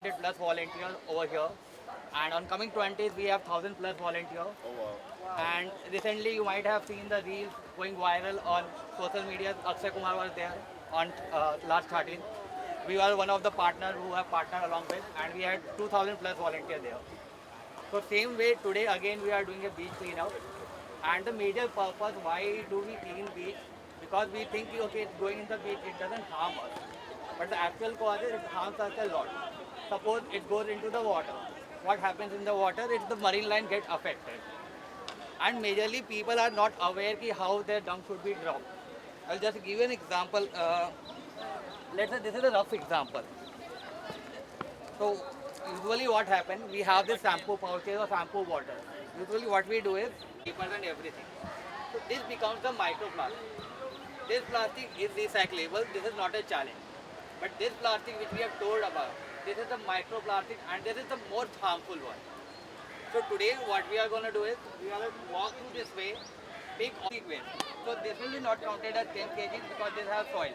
plus volunteers over here, and on coming 20s we have 1,000 plus volunteers. Oh wow. And recently you might have seen the reels going viral on social media. Akshay Kumar was there on last 13th. We were one of the partners who have partnered along with, and we had 2,000 plus volunteers there. So same way today again we are doing a beach cleanup, and the major purpose why do we clean beach? Because we think okay, it's going in the beach, it doesn't harm us, but the actual cause is it harms us a lot. Suppose it goes into the water. What happens in the water? It's the marine line get affected, and majorly people are not aware ki how their dung should be dropped. I'll just give you an example. Let's say this is a rough example. So usually what happens, we have this shampoo pouches or shampoo water. Usually what we do is deeper than everything. So this becomes the microplastic. This plastic is recyclable. This is not a challenge. But this plastic which we have told about, this is the microplastic and this is the most harmful one. So today what we are going to do is we are going to walk through this way, pick all the waste. So this will be not counted as 10 kgs because this has soil.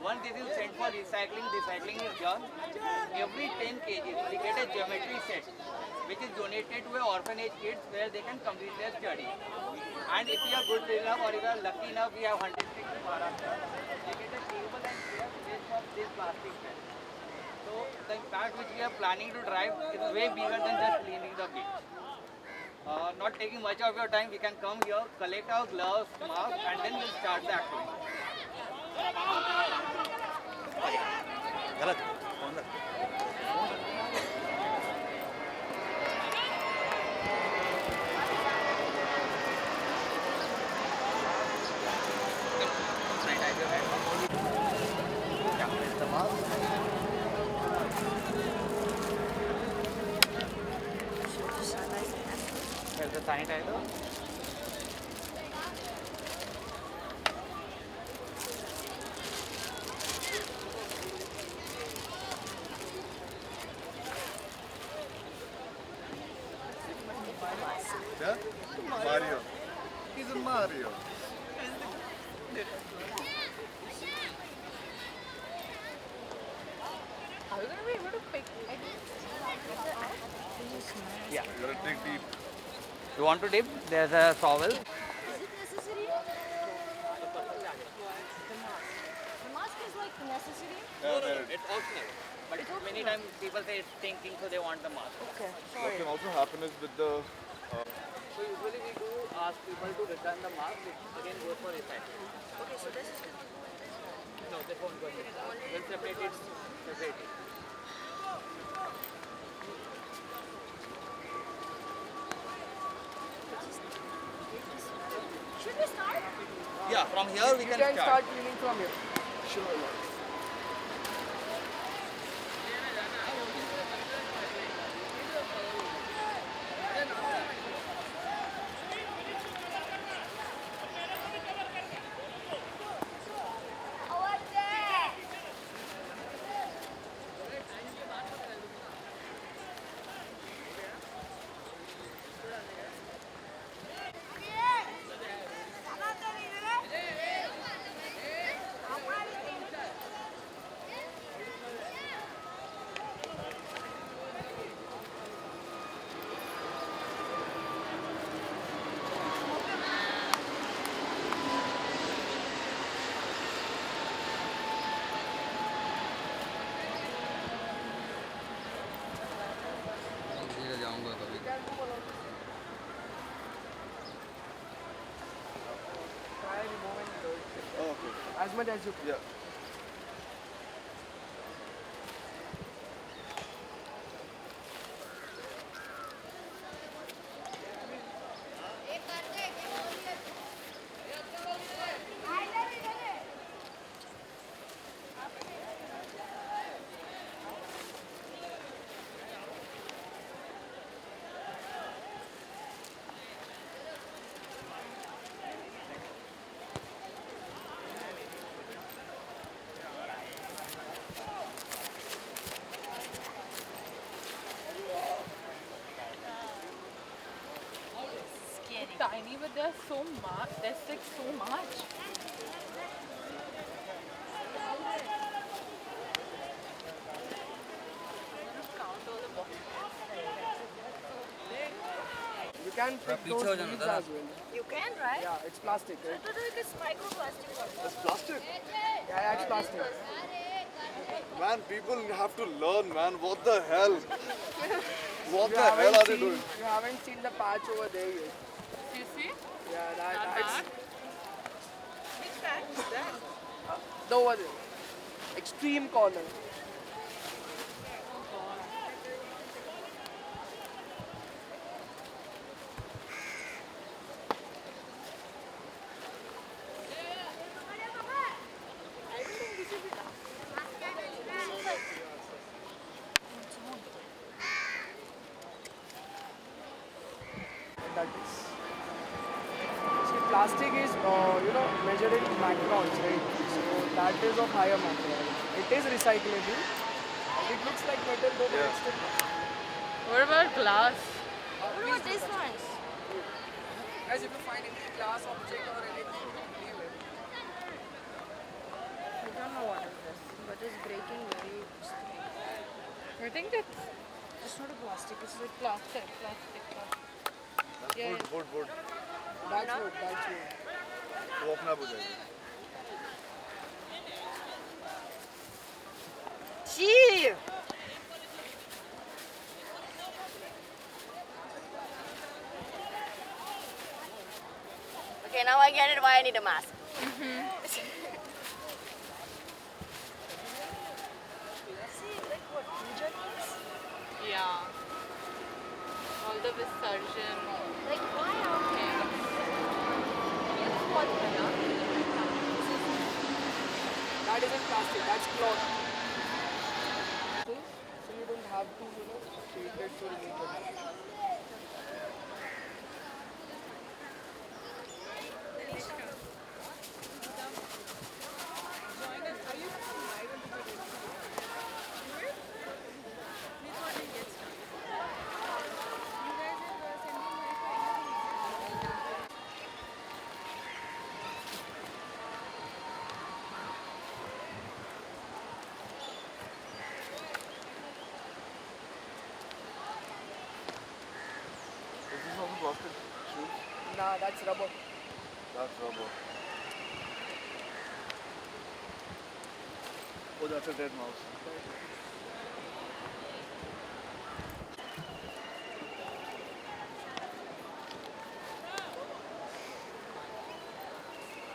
Once this is sent for recycling, recycling is done. Every 10 kgs we get a geometry set which is donated to a orphanage kids where they can complete their study. And if you are good enough or if you are lucky enough, we have 100 sticks in Maharashtra. They get a table and chair made from this plastic bag. So the impact which we are planning to drive is way bigger than just cleaning the beach. Not taking much of your time, we can come here, collect our gloves, mask, and then we'll start the activity. गलत कौन सा sanitizer. Yeah? Mario. He's a Mario. Are we gonna be able to pick Yeah. You gotta dig deep. You want to dip? There's a towel. Is it necessary? The mask is like necessary? It's optional. But many times people say it's stinking, so they want the mask. Okay, What sorry. can also happen is with the So usually we do ask people to return the mask, which again goes for recycling. Okay, so this is No, this won't go. We'll separate it separately. Should we start? Yeah, from here we You can can start. start cleaning from here. sure. Try removing dirt Oh, okay. as much as you can. Yeah. Tiny, but they're so much. They're sick so much. You can pick those leaves as well. You can, right? Yeah, it's plastic, I right? thought like it's microplastic. It's plastic. Yeah, it's plastic. Man, people have to learn, man. What the hell? What You the hell haven't are they seen- doing? You haven't seen the patch over there yet. You see? Yeah, Not that's bad. Which patch is that? the over there. Extreme corner. I don't think this is it. This is like That is. See, plastic is, measured in microns, right? So that is of higher macron. It is recyclable. It looks like metal, though, but it's still plastic. What about glass? What about this ones? Guys, if you find any glass object or anything, leave it. I don't know what is this, but it's breaking very strong. I think that's it's not a plastic, it's like plastic. Yeah. Wood. That's wood, that's wood. वो अपना बुझाएगा. Gee! Okay, now I get it why I need a mask. See, like what puja means? Yeah. All the Visarjan. Like why are we? That isn't plastic, that's cloth. So you don't have to, treat it to remove it. Is this also plastic shoes? Nah, that's rubber. That's rubber. Oh, that's a dead mouse.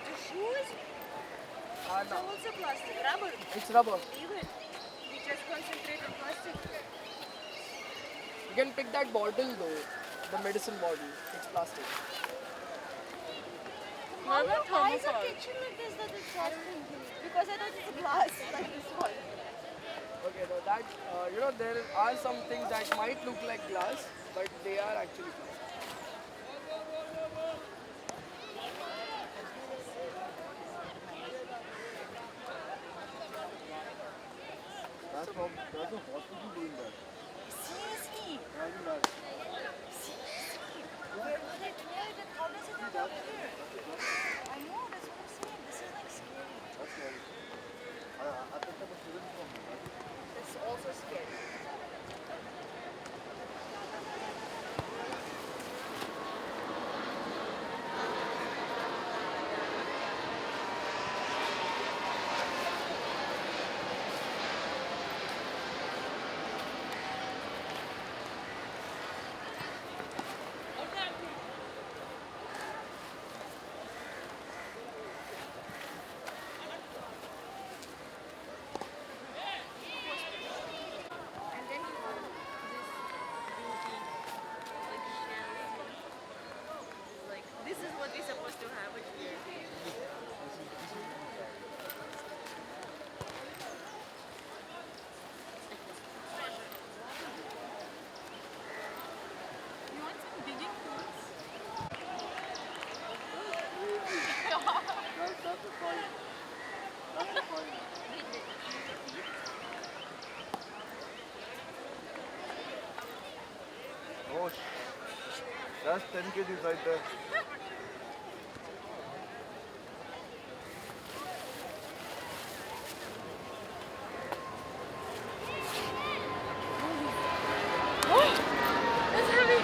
The shoes Ah, are no. also plastic, rubber. It's rubber. Even we just concentrate on plastic. You can pick that bottle though, the medicine bottle. It's plastic. Why about is a thermocol? kitchen like this that it's plastic? Because I thought it's glass like this one. Okay, so that, there are some things that might look like glass, but they are actually plastic. That's a hospital doing that. Seriously. Imagine that. Seriously. Where do they do it and how does it end up here? I know, that's what I'm saying. This is like scary. That's scary. I picked up a student from here. It's also scary. And then you have this beauty, like shells. Like this is what we're supposed to have it here. You want some digging tools? That's a fine. That's a fine. Oh, that's 10 kgs right there. It's heavy.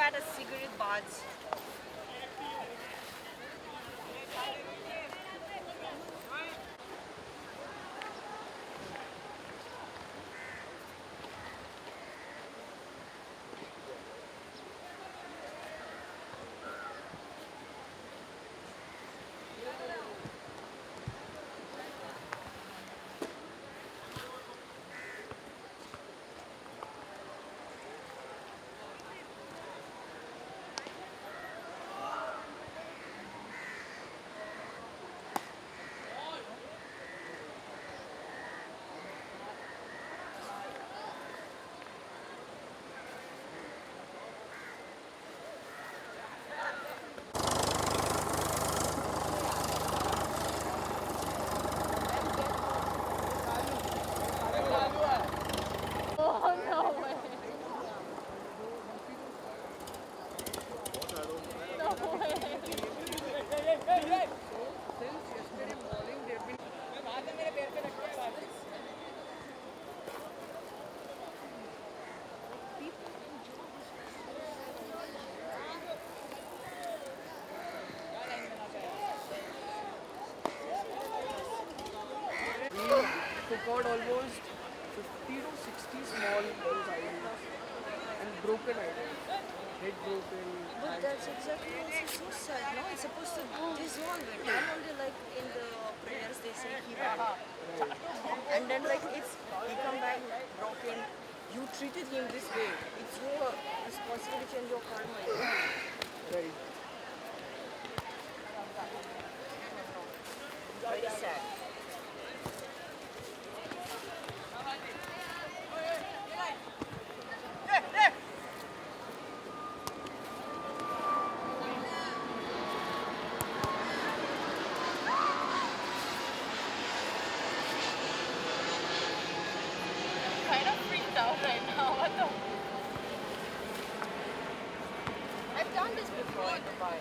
at a cigarette bars. We took out almost 50 to 60 small items and broken items. Head broken. But that's exactly also so sad, no? It's supposed to dissolve it. And only like in the prayers they say Hiva. And then like it's he come back broken. You treated him this way. It's your responsibility and your karma. Right. Very sad. Kind of freaked out right now. What the? I've done this before in Dubai.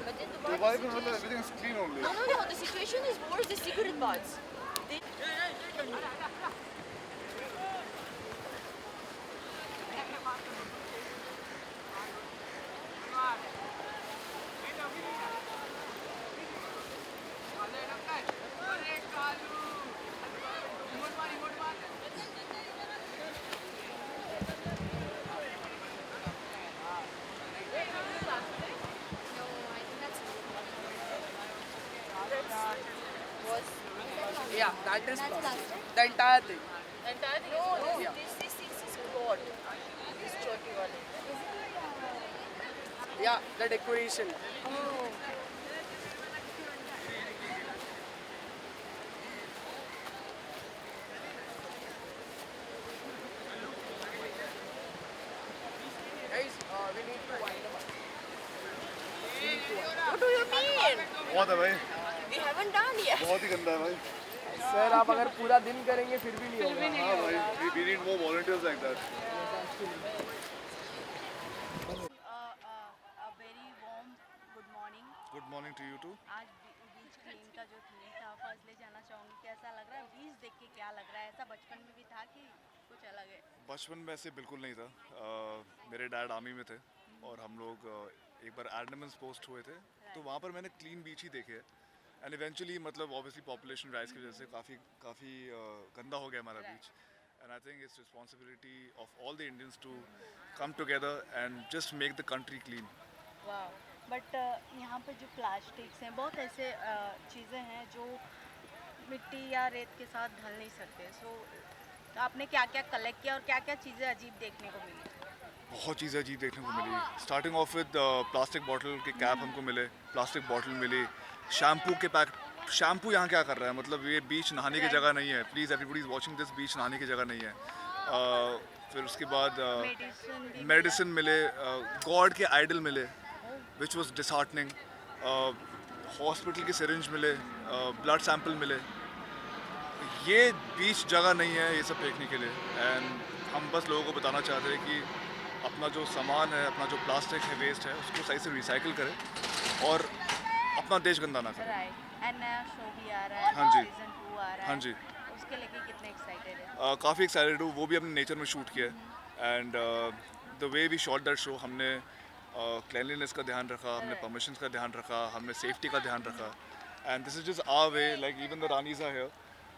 But in Dubai, Dubai the situation... everything is clean only. No. The situation is worse. The cigarette butts. They... Yeah, that is plastic. The entire thing. Entire thing No, is no, this is cloth. This choti wale. Yeah, the decoration. Oh. Guys, we need to wind up. What do you mean? बहुत है भाई, We haven't done yet. बहुत ही गंदा है भाई. Sir आप अगर पूरा दिन करेंगे फिर भी नहीं होगा. हाँ भाई, we need more volunteers like that. A very warm good morning. Good morning to you too. आज बीच क्लीन का जो थीम था फर्स्ट ले जाना चाहूँगी कैसा लग रहा है बीच देख के क्या लग रहा है ऐसा बचपन में भी था कि कुछ अलग है बचपन में ऐसे बिल्कुल नहीं था. मेरे डैड आर्मी में थे और हम लोग एक बार एंडमन्स पोस्ट हुए थे तो वहाँ पर मैंने क्लीन बीच ही देखे एंड इवेंचुअली मतलब ऑब्वियसली पॉपुलेशन राइज की वजह से काफ़ी गंदा हो गया हमारा beach and I think it's responsibility of all the Indians to come together and just make the country clean. वाह बट यहाँ पे जो प्लास्टिक्स हैं बहुत ऐसे चीज़ें हैं जो मिट्टी या रेत के साथ ढल नहीं सकते सो आपने क्या क्या कलेक्ट किया और क्या क्या चीज़ें अजीब देखने को मिली. बहुत चीज़ें अजीब देखने को मिली. Starting off with plastic bottle के कैप हमको मिले, प्लास्टिक बॉटल मिली, शैम्पू के पैक. शैम्पू यहाँ क्या कर रहा है, मतलब ये बीच नहाने की जगह नहीं है. Please everybody is watching this, beach नहाने की जगह नहीं है. फिर उसके बाद मेडिसिन मिले, गॉड के आइडल मिले विच वॉज डिसहार्टनिंग. हॉस्पिटल के सिरिंज मिले, ब्लड सैंपल मिले. ये बीच जगह नहीं है ये सब फेंकने के लिए एंड हम बस लोगों को बताना चाहते हैं कि अपना जो सामान है, अपना जो प्लास्टिक है, वेस्ट है, उसको सही से रिसाइकिल करें और अपना देश गंदा ना करें. राइट एंड नया शो भी आ रहा है. हाँ जी. सीजन 2 आ रहा है. हाँ जी. उसके लेके कितने एक्साइटेड है. काफ़ी एक्साइटेड हूँ. वो भी अपने नेचर में शूट किया है and the way we shot that show, हमने क्लिनलीनेस का ध्यान रखा, हमने परमिशंस का ध्यान रखा, हमने सेफ्टी का ध्यान रखा. And this is just our way, like even the ranis are here.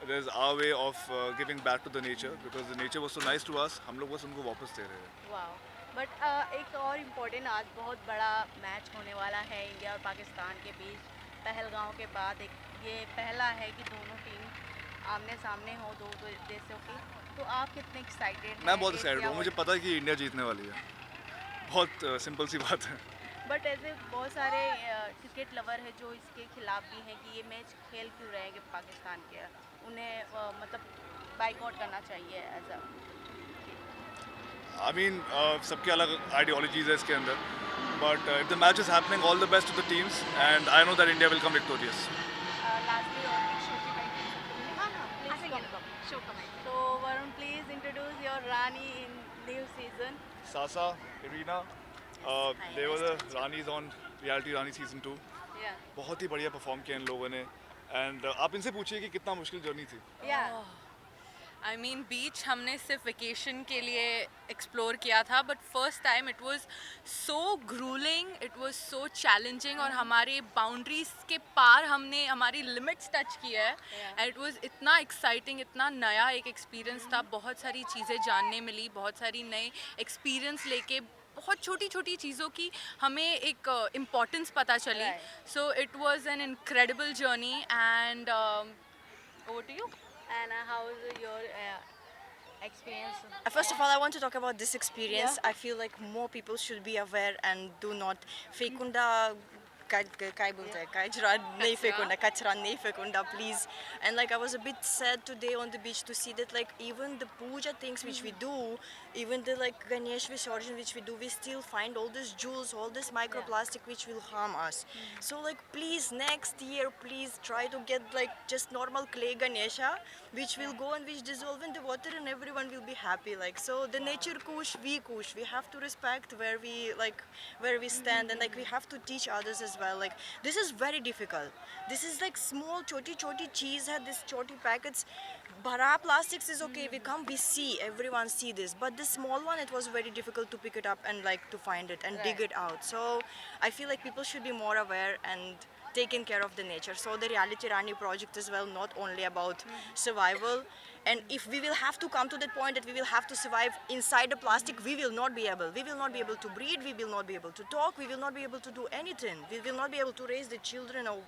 There is our way of giving back to the nature because the nature was so nice to us. हम लोग बस उनको वापस दे रहे हैं. वाह. बट एक और इम्पोर्टेंट, आज बहुत बड़ा मैच होने वाला है इंडिया और पाकिस्तान के बीच. पहलगांव के बाद एक ये पहला है कि दोनों टीम आमने सामने हो, दो देशों की. तो आप कितने एक्साइटेड हैं? मैं बहुत एक्साइटेड हूँ. मुझे पता है कि इंडिया जीतने वाली है. बहुत सिंपल सी बात है. बट ऐसे बहुत सारे क्रिकेट लवर है जो इसके खिलाफ भी हैं कि ये मैच खेल क्यों रहे हैं कि पाकिस्तान के, उन्हें मतलब बाइकआउट करना चाहिए एज अ. I mean, सबके अलग आइडियोलॉजीज है इसके अंदर. But if the match is happening, all the best to the teams, and I know that India will come victorious. Lastly और एक शो की बाइक. हाँ हाँ, प्लीज शो कमेंट. तो Varun, please introduce your Rani in new season. Sasa, Irina, they were the Ranis on Reality Rani season 2. या बहुत ही बढ़िया perform किया इन लोगों ने. एंड आप इनसे पूछिए कि कितना मुश्किल जर्नी थी. या आई मीन बीच हमने सिर्फ वेकेशन के लिए एक्सप्लोर किया था, but first time it was so gruelling, it was so challenging, और हमारे बाउंड्रीज के पार हमने हमारी लिमिट्स टच किया है. एंड इट वाज इतना एक्साइटिंग, इतना नया एक एक्सपीरियंस था. बहुत सारी चीज़ें जानने मिली, बहुत सारी नए एक्सपीरियंस लेके बहुत छोटी छोटी चीज़ों की हमें एक इम्पोर्टेंस पता चली. Right. So it was an incredible journey. And over to you. And how is your experience? First of all, I want to talk about this experience. I feel like more people should be aware and do not fekunda काय बोलते हैं कचरा नहीं फेंकूंगा कचरा नहीं फेंकूंगा please. And like I was a bit sad today on the beach to see that like even the puja things which we do, even the like Ganesh Visarjan which we do, we still find all these jewels, all this microplastic which will harm us. So like please next year please try to get like just normal clay Ganesha which will go and which dissolve in the water and everyone will be happy. Like so the nature kush, we have to respect where we stand, and like we have to teach others as well. Like this is very difficult. This is like small choti cheese had this choti packets. Bara plastics is okay, we see, everyone see this, but the small one it was very difficult to pick it up and like to find it and dig it out. So I feel like people should be more aware and taking care of the nature. So the Reality Rani project as well, not only about survival, and if we will have to come to that point that we will have to survive inside the plastic, we will not be able to breed, we will not be able to talk, we will not be able to do anything, we will not be able to raise the children or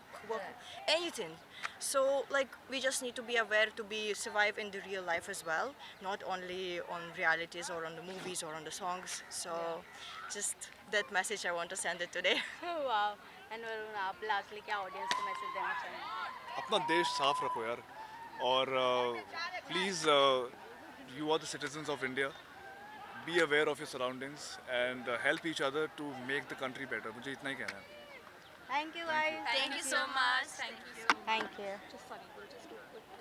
anything. So like we just need to be aware to be survive in the real life as well, not only on realities or on the movies or on the songs. So just that message I want to send it today. Wow. And Varun, आप lastly क्या audience को message देना चाहेंगे? अपना देश साफ रखो यार. और please you are the citizens of India. Be aware of your surroundings and help each other to make the country better. मुझे इतना ही कहना है. Thank you guys. Thank you so much. Thank you. Thank you.